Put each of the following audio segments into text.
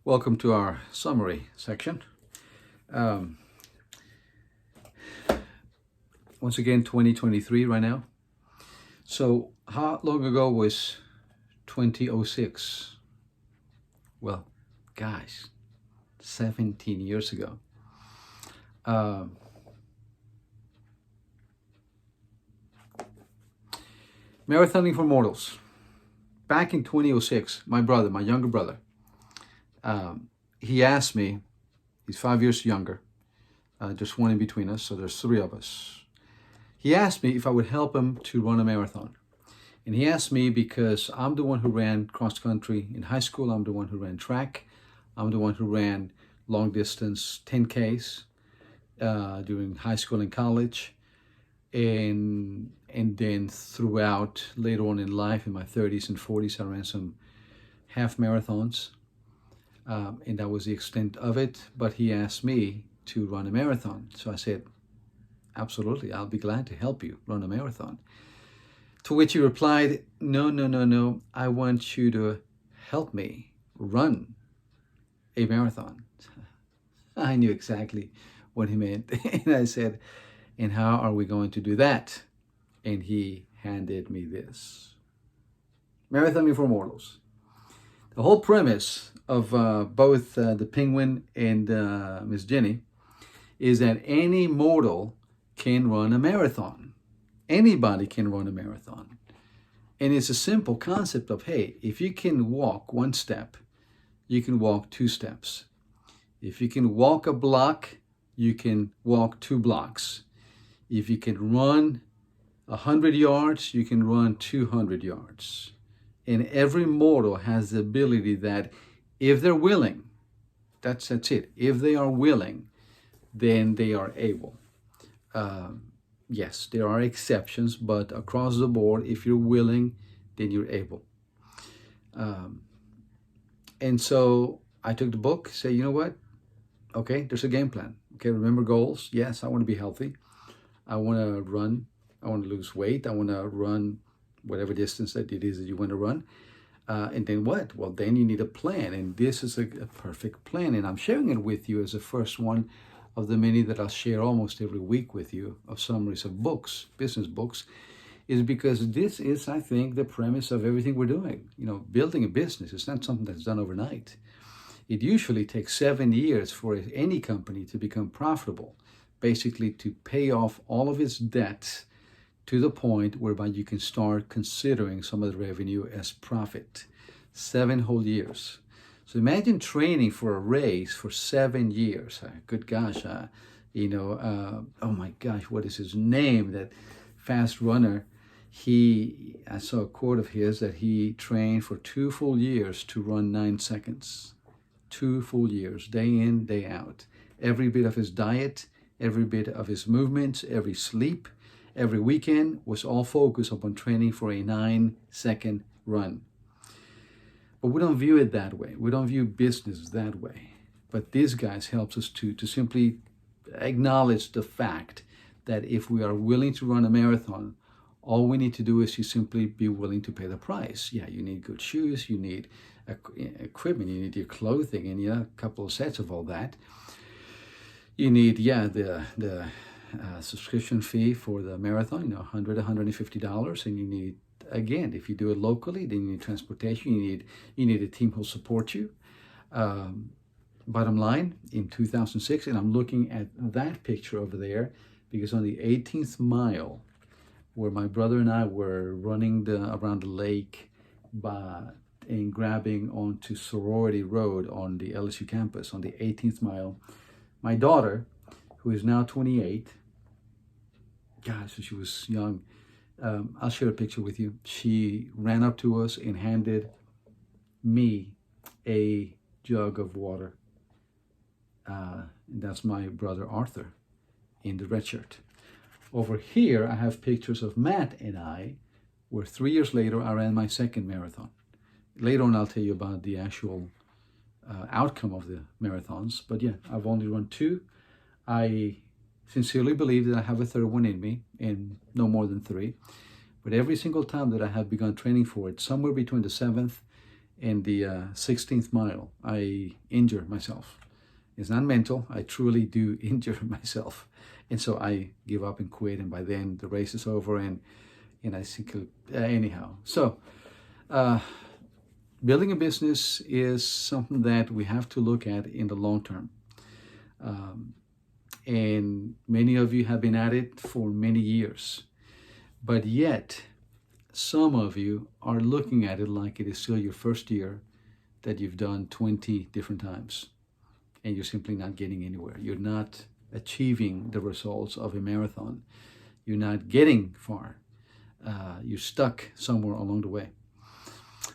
Welcome to our summary section. Um, Once again, 2023 right now. So how long ago was 2006? Well, gosh, 17 years ago. Marathoning for Mortals. Back in 2006, my brother, my younger brother, he asked me, he's 5 years younger, just one in between us, so there's three of us. He asked me if I would help him to run a marathon. And he asked me because I'm the one who ran cross country in high school. I'm the one who ran track. I'm the one who ran long distance 10Ks during high school and college. And then throughout later on in life, in my 30s and 40s, I ran some half marathons. And that was the extent of it. But he asked me to run a marathon. So I said, absolutely, I'll be glad to help you run a marathon. To which he replied, no, I want you to help me run a marathon. I knew exactly what he meant. And I said, and how are we going to do that? And he handed me this. Marathoning for Mortals. The whole premise of both the Penguin and Miss Jenny is that any mortal can run a marathon. Anybody can run a marathon. And it's a simple concept of, hey, if you can walk one step, you can walk two steps. If you can walk a block, you can walk 2 blocks. If you can run 100 yards, you can run 200 yards. And every mortal has the ability that if they're willing, that's it. If they are willing, then they are able. Yes, there are exceptions, but across the board, if you're willing, then you're able. And so I took the book, say, you know what? Okay, there's a game plan. Okay, remember goals. Yes, I want to be healthy. I want to run. I want to lose weight. I want to run whatever distance that it is that you want to run. And then what? Well, then you need a plan. And this is a perfect plan. And I'm sharing it with you as the first one of the many that I'll share almost every week with you of summaries of books, business books, is because this is, I think, the premise of everything we're doing. You know, building a business is not something that's done overnight. It usually takes 7 years for any company to become profitable, basically to pay off all of its debts to the point whereby you can start considering some of the revenue as profit. 7 whole years. So imagine training for a race for 7 years. Good gosh, oh my gosh, what is his name? That fast runner. I saw a quote of his that he trained for 2 full years to run 9 seconds. 2 full years, day in, day out. Every bit of his diet, every bit of his movements, every sleep, every weekend was all focused upon training for a 9-second run. But we don't view it that way. We don't view business that way. But these guys helps us to simply acknowledge the fact that if we are willing to run a marathon, all we need to do is to simply be willing to pay the price. Yeah, you need good shoes, you need equipment, you need your clothing, and a couple of sets of all that. You need, the subscription fee for the marathon, $100, $150, and you need, again, if you do it locally, then you need transportation. You need a team who'll support you. Bottom line, in 2006, and I'm looking at that picture over there because on the 18th mile, where my brother and I were running around the lake and grabbing onto Sorority Road on the LSU campus on the 18th mile, my daughter, who is now 28, gosh, she was young. I'll share a picture with you. She ran up to us and handed me a jug of water. And that's my brother Arthur in the red shirt. Over here, I have pictures of Matt and I, where 3 years later, I ran my second marathon. Later on, I'll tell you about the actual outcome of the marathons. But yeah, I've only run 2. I sincerely believe that I have a third one in me, and no more than 3. But every single time that I have begun training for it, somewhere between the 7th In the 16th mile, I injure myself. It's not mental. I truly do injure myself. And so I give up and quit. And by then the race is over and I think, anyhow. So building a business is something that we have to look at in the long term. And many of you have been at it for many years. But yet, some of you are looking at it like it is still your first year that you've done 20 different times. And you're simply not getting anywhere. You're not achieving the results of a marathon. You're not getting far. You're stuck somewhere along the way.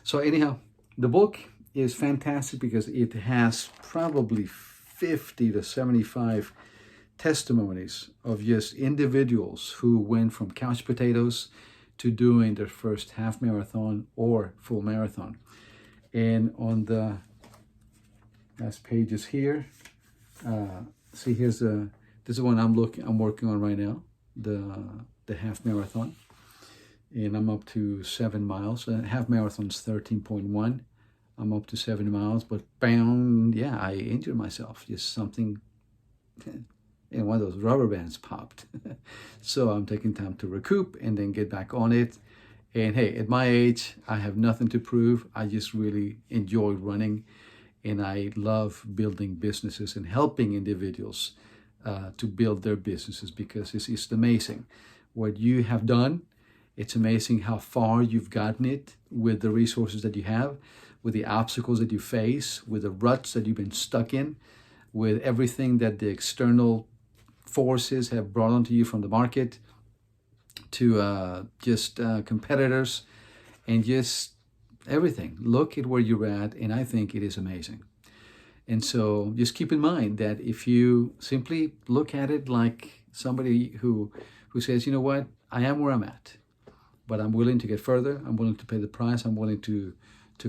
So anyhow, the book is fantastic because it has probably 50 to 75 testimonies of just individuals who went from couch potatoes to doing their first half marathon or full marathon. And on the last pages here, see, here's this is one I'm working on right now, the half marathon, and I'm up to 7 miles. Half marathon's 13.1. I'm up to 7 miles, but bam, yeah, I injured myself. Just something, and one of those rubber bands popped. So I'm taking time to recoup and then get back on it. And hey, at my age, I have nothing to prove. I just really enjoy running, and I love building businesses and helping individuals to build their businesses, because it's amazing what you have done. It's amazing how far you've gotten it with the resources that you have, with the obstacles that you face, with the ruts that you've been stuck in, with everything that the external forces have brought onto you from the market, to just competitors, and just everything. Look at where you're at, and I think it is amazing. And so just keep in mind that if you simply look at it like somebody who says, you know what, I am where I'm at, but I'm willing to get further, I'm willing to pay the price, I'm willing to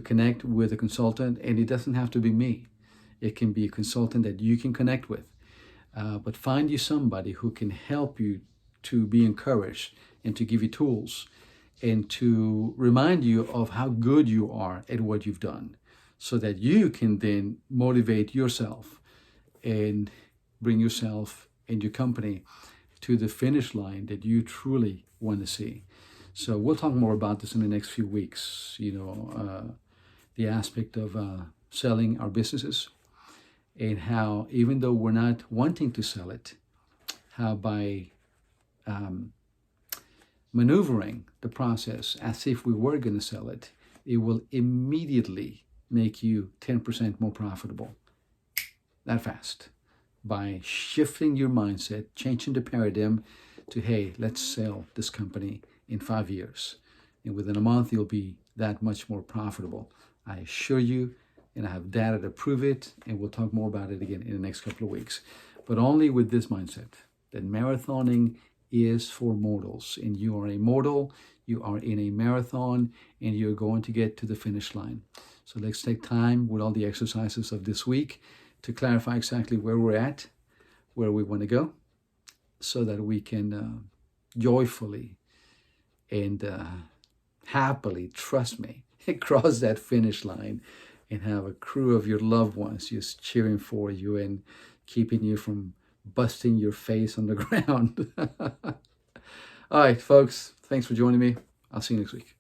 connect with a consultant, and it doesn't have to be me. It can be a consultant that you can connect with. But find you somebody who can help you to be encouraged and to give you tools and to remind you of how good you are at what you've done, so that you can then motivate yourself and bring yourself and your company to the finish line that you truly want to see. So we'll talk more about this in the next few weeks, the aspect of selling our businesses, and how, even though we're not wanting to sell it, how by maneuvering the process as if we were going to sell it, it will immediately make you 10% more profitable that fast, by shifting your mindset, changing the paradigm to, hey, let's sell this company in 5 years. And within a month, you'll be that much more profitable. I assure you, and I have data to prove it, and we'll talk more about it again in the next couple of weeks. But only with this mindset, that marathoning is for mortals, and you are a mortal, you are in a marathon, and you're going to get to the finish line. So let's take time with all the exercises of this week to clarify exactly where we're at, where we want to go, so that we can joyfully and happily, trust me, cross that finish line and have a crew of your loved ones just cheering for you and keeping you from busting your face on the ground. All right, folks, thanks for joining me. I'll see you next week.